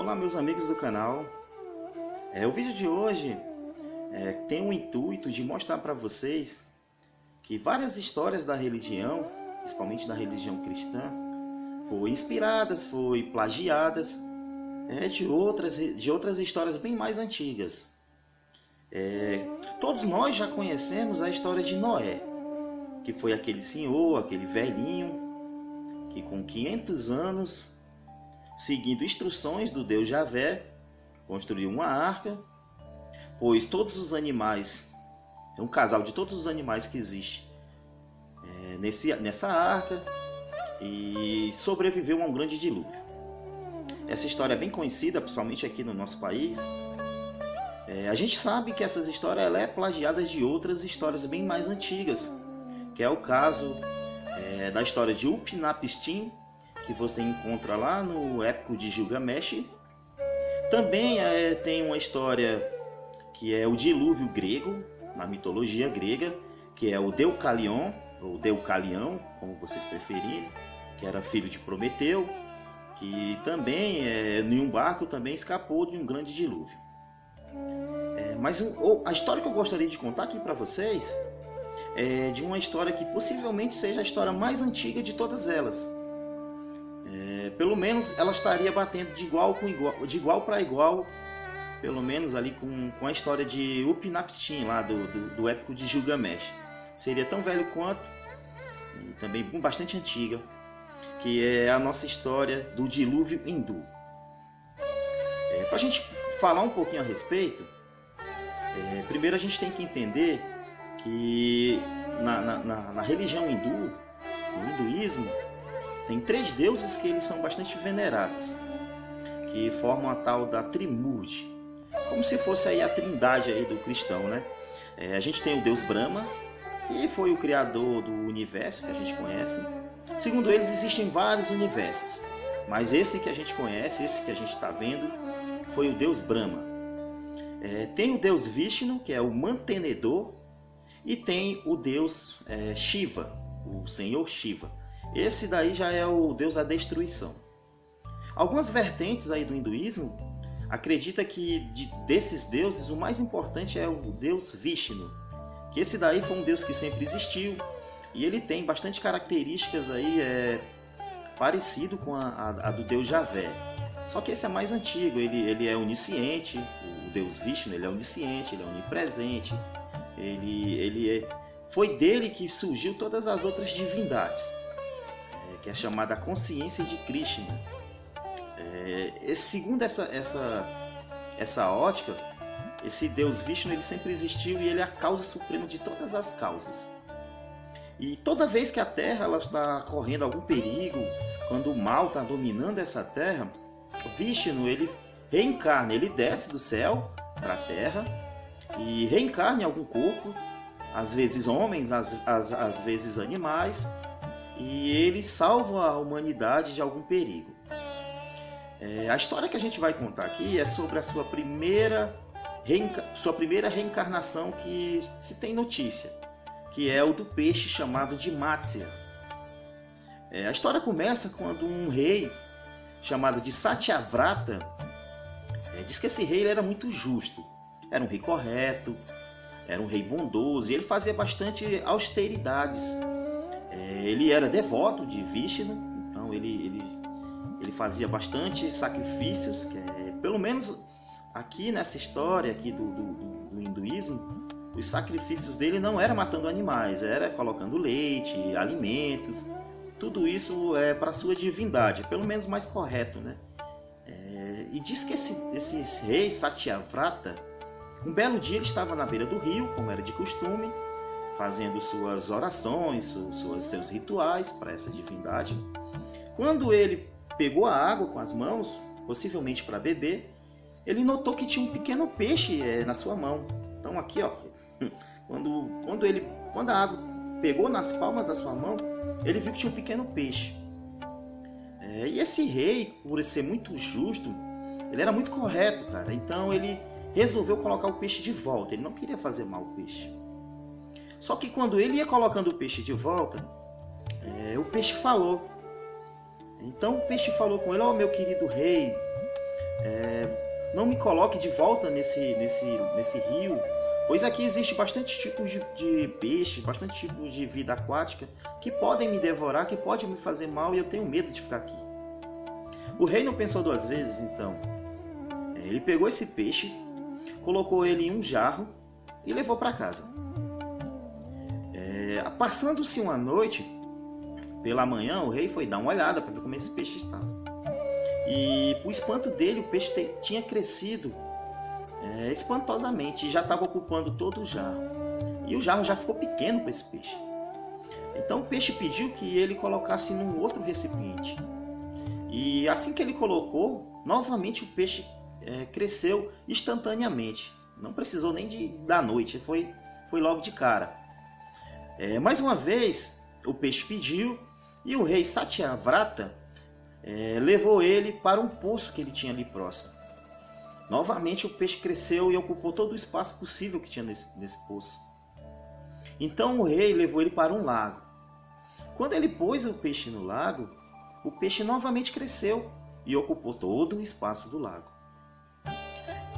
Olá meus amigos do canal. O vídeo de hoje tem o intuito de mostrar para vocês que várias histórias da religião, principalmente da religião cristã, foram inspiradas, foram plagiadas de outras histórias bem mais antigas. Todos nós já conhecemos a história de Noé, que foi aquele senhor, aquele velhinho, que com 500 anos, seguindo instruções do Deus Javé, construiu uma arca, pôs todos os animais, um casal de todos os animais que existe nessa arca, e sobreviveu a um grande dilúvio. Essa história é bem conhecida, principalmente aqui no nosso país. A gente sabe que essas histórias ela é plagiada de outras histórias bem mais antigas, que é o caso da história de Upnapishtim, que você encontra lá no épico de Gilgamesh. Também tem uma história que é o dilúvio grego, na mitologia grega, que é o Deucalion, ou Deucalião, como vocês preferirem, que era filho de Prometeu, que também, em um barco, também escapou de um grande dilúvio. Mas a história que eu gostaria de contar aqui para vocês é de uma história que possivelmente seja a história mais antiga de todas elas. Pelo menos ela estaria batendo de igual para igual, pelo menos ali com a história de Upnapishtim, lá do épico de Gilgamesh. Seria tão velho quanto, e também bastante antiga, que é a nossa história do dilúvio hindu. Para a gente falar um pouquinho a respeito, primeiro a gente tem que entender que na religião hindu, no hinduísmo, tem 3 deuses que eles são bastante venerados, que formam a tal da Trimurti, como se fosse aí a trindade aí do cristão, né? A gente tem o deus Brahma, que foi o criador do universo que a gente conhece. Segundo eles, existem vários universos, mas esse que a gente conhece, esse que a gente está vendo, foi o deus Brahma. Tem o deus Vishnu, que é o mantenedor, e tem o deus Shiva, o senhor Shiva. Esse daí já é o deus da destruição. Algumas vertentes aí do hinduísmo acreditam que desses deuses o mais importante é o deus Vishnu, que esse daí foi um deus que sempre existiu e ele tem bastante características aí parecido com a do deus Javé. Só que esse é mais antigo, ele é onisciente, o deus Vishnu ele é onisciente, ele é onipresente, foi dele que surgiu todas as outras divindades, que é chamada consciência de Krishna. Segundo essa ótica, esse Deus Vishnu ele sempre existiu e ele é a causa suprema de todas as causas. E toda vez que a Terra ela está correndo algum perigo, quando o mal está dominando essa Terra, Vishnu ele reencarna, ele desce do céu para a Terra e reencarna em algum corpo, às vezes homens, às vezes animais, e ele salva a humanidade de algum perigo. A história que a gente vai contar aqui é sobre a sua primeira reencarnação que se tem notícia, que é o do peixe chamado de Matsya. A história começa quando um rei chamado de Satyavrata diz que esse rei ele era muito justo, era um rei correto, era um rei bondoso e ele fazia bastante austeridades. Ele era devoto de Vishnu, então ele fazia bastante sacrifícios, pelo menos aqui nessa história aqui do hinduísmo, os sacrifícios dele não era matando animais, era colocando leite, alimentos, tudo isso é para sua divindade, pelo menos mais correto, né? E diz que esse rei Satyavrata, um belo dia ele estava na beira do rio, como era de costume, fazendo suas orações, seus rituais para essa divindade. Quando ele pegou a água com as mãos, possivelmente para beber, ele notou que tinha um pequeno peixe na sua mão. Então aqui, ó, quando a água pegou nas palmas da sua mão, ele viu que tinha um pequeno peixe. E esse rei, por ser muito justo, ele era muito correto, cara. Então ele resolveu colocar o peixe de volta. Ele não queria fazer mal ao peixe. Só que quando ele ia colocando o peixe de volta, o peixe falou. Então o peixe falou com ele: ó, meu querido rei, não me coloque de volta nesse rio, pois aqui existe bastante tipos de peixe, bastante tipos de vida aquática que podem me devorar, que podem me fazer mal e eu tenho medo de ficar aqui. O rei não pensou duas vezes, então. Ele pegou esse peixe, colocou ele em um jarro e levou para casa. Passando-se uma noite, pela manhã, o rei foi dar uma olhada para ver como esse peixe estava. E, por espanto dele, o peixe tinha crescido espantosamente e já estava ocupando todo o jarro. E o jarro já ficou pequeno para esse peixe. Então o peixe pediu que ele colocasse num outro recipiente. E assim que ele colocou, novamente o peixe cresceu instantaneamente. Não precisou nem da noite, foi logo de cara. Mais uma vez, o peixe pediu e o rei Satyavrata levou ele para um poço que ele tinha ali próximo. Novamente o peixe cresceu e ocupou todo o espaço possível que tinha nesse poço. Então o rei levou ele para um lago. Quando ele pôs o peixe no lago, o peixe novamente cresceu e ocupou todo o espaço do lago.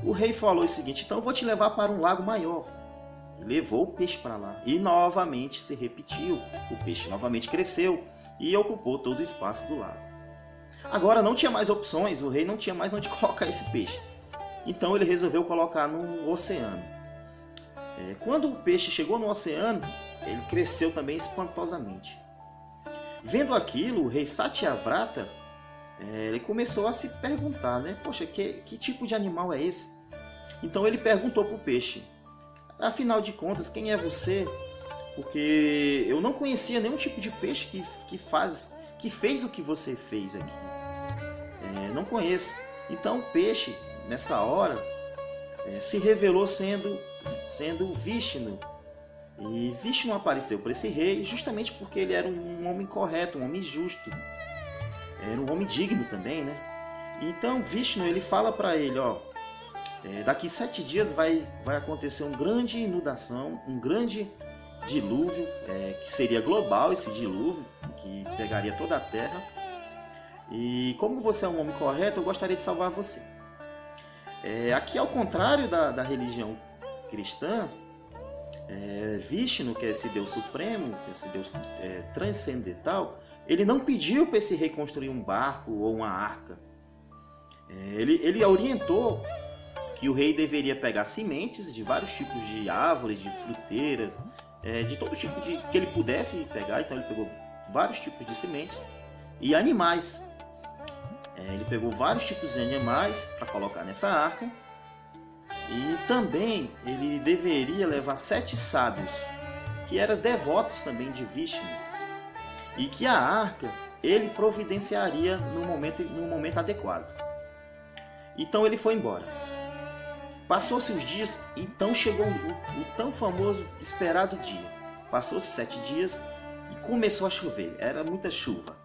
O rei falou o seguinte: então eu vou te levar para um lago maior. E levou o peixe para lá e novamente se repetiu. O peixe novamente cresceu e ocupou todo o espaço do lago. Agora não tinha mais opções, o rei não tinha mais onde colocar esse peixe. Então ele resolveu colocar no oceano. Quando o peixe chegou no oceano, ele cresceu também espantosamente. Vendo aquilo, o rei Satyavrata ele começou a se perguntar, né? Poxa, que tipo de animal é esse? Então ele perguntou para o peixe: afinal de contas, quem é você? Porque eu não conhecia nenhum tipo de peixe que fez o que você fez aqui. Não conheço. Então o peixe, nessa hora, se revelou sendo Vishnu. E Vishnu apareceu para esse rei justamente porque ele era um homem correto, um homem justo. Era um homem digno também, né? Então Vishnu ele fala para ele: daqui 7 dias vai acontecer uma grande inundação, um grande dilúvio, que seria global esse dilúvio, que pegaria toda a terra. E como você é um homem correto, eu gostaria de salvar você. Aqui, ao contrário da religião cristã, Vishnu, que é esse Deus supremo, que é esse Deus transcendental, ele não pediu para esse rei construir um barco ou uma arca. Ele orientou que o rei deveria pegar sementes de vários tipos de árvores, de fruteiras, de todo tipo que ele pudesse pegar. Então ele pegou vários tipos de sementes e animais. Ele pegou vários tipos de animais para colocar nessa arca. E também ele deveria levar 7 sábios, que eram devotos também de Vishnu. E que a arca ele providenciaria no momento adequado. Então ele foi embora. Passou-se os dias, então chegou o tão famoso esperado dia. Passou-se 7 dias e começou a chover. Era muita chuva.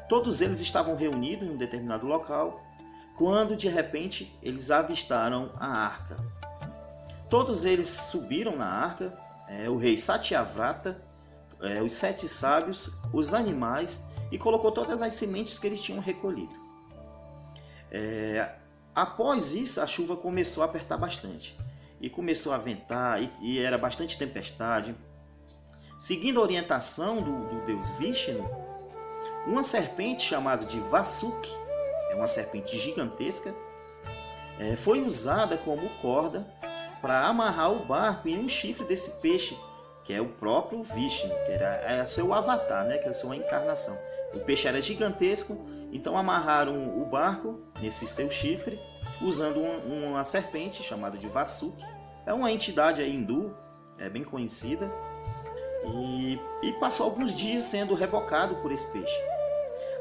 Todos eles estavam reunidos em um determinado local, quando de repente eles avistaram a arca. Todos eles subiram na arca, o rei Satyavrata, os 7 sábios, os animais, e colocou todas as sementes que eles tinham recolhido. Após isso, a chuva começou a apertar bastante, e começou a ventar, e era bastante tempestade. Seguindo a orientação do deus Vishnu, uma serpente chamada de Vasuki, uma serpente gigantesca, foi usada como corda para amarrar o barco em um chifre desse peixe, que é o próprio Vishnu, que era seu avatar, né, que é a sua encarnação. O peixe era gigantesco, então amarraram o barco nesse seu chifre, usando uma serpente chamada de Vasuki. É uma entidade hindu, bem conhecida, e passou alguns dias sendo rebocado por esse peixe.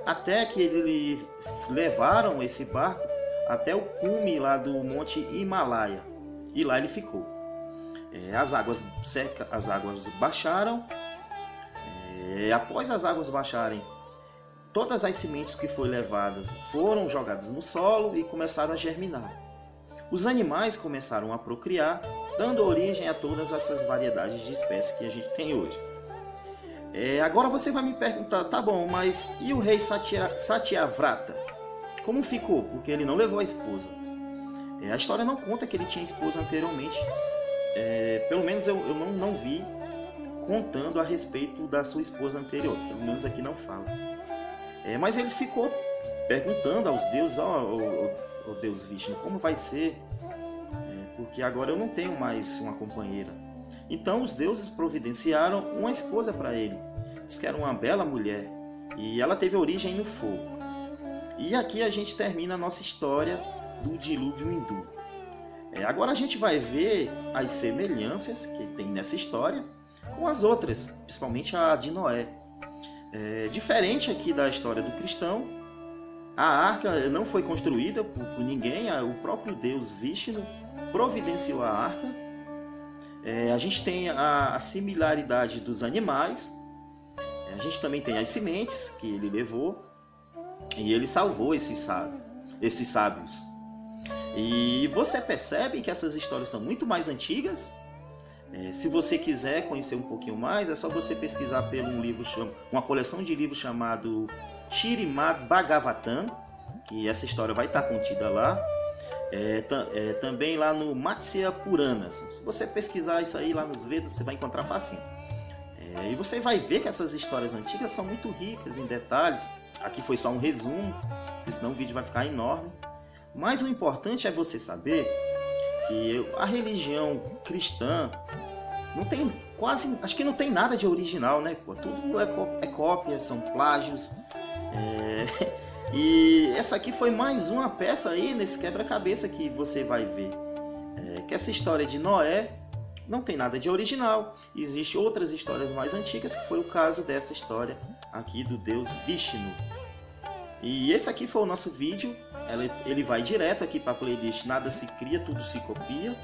Até que eles levaram esse barco até o cume lá do Monte Himalaia. E lá ele ficou. As águas baixaram. Após as águas baixarem, todas as sementes que foram levadas foram jogadas no solo e começaram a germinar. Os animais começaram a procriar, dando origem a todas essas variedades de espécies que a gente tem hoje. Agora você vai me perguntar: tá bom, mas e o rei Satyavrata? Como ficou? Porque ele não levou a esposa. A história não conta que ele tinha esposa anteriormente. Pelo menos eu não vi contando a respeito da sua esposa anterior. Pelo menos aqui não fala. Mas ele ficou perguntando aos deuses, ó Deus Vishnu, como vai ser? Porque agora eu não tenho mais uma companheira. Então os deuses providenciaram uma esposa para ele. Diz que era uma bela mulher. E ela teve origem no fogo. E aqui a gente termina a nossa história do dilúvio hindu. Agora a gente vai ver as semelhanças que tem nessa história com as outras, principalmente a de Noé. Diferente aqui da história do cristão, a arca não foi construída por ninguém, o próprio Deus Vishnu providenciou a arca. A gente tem a similaridade dos animais, a gente também tem as sementes que ele levou e ele salvou esses sábios. E você percebe que essas histórias são muito mais antigas. Se você quiser conhecer um pouquinho mais, é só você pesquisar pelo uma coleção de livros chamado Srimad Bhagavatam, que essa história vai estar contida lá. Também lá no Matsya Puranas. Se você pesquisar isso aí lá nos Vedas, você vai encontrar facinho. E você vai ver que essas histórias antigas são muito ricas em detalhes. Aqui foi só um resumo, porque senão o vídeo vai ficar enorme. Mas o importante é você saber que a religião cristã não tem acho que não tem nada de original, né? Tudo é cópia, são plágios. E essa aqui foi mais uma peça aí nesse quebra-cabeça que você vai ver. Que essa história de Noé não tem nada de original. Existem outras histórias mais antigas, que foi o caso dessa história aqui do Deus Vishnu. E esse aqui foi o nosso vídeo. Ele vai direto aqui para a playlist Nada se cria, tudo se copia.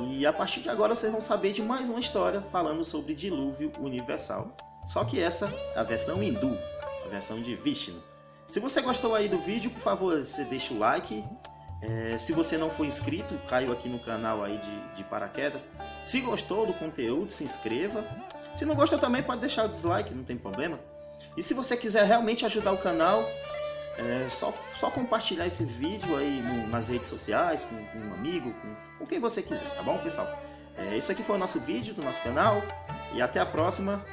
E a partir de agora vocês vão saber de mais uma história falando sobre dilúvio universal. Só que essa é a versão hindu, a versão de Vishnu. Se você gostou aí do vídeo, por favor, você deixa o like. Se você não for inscrito, caiu aqui no canal aí de paraquedas. Se gostou do conteúdo, se inscreva. Se não gostou também, pode deixar o dislike, não tem problema. E se você quiser realmente ajudar o canal, só compartilhar esse vídeo aí nas redes sociais, com um amigo, com quem você quiser, tá bom, pessoal? Esse aqui foi o nosso vídeo do nosso canal e até a próxima.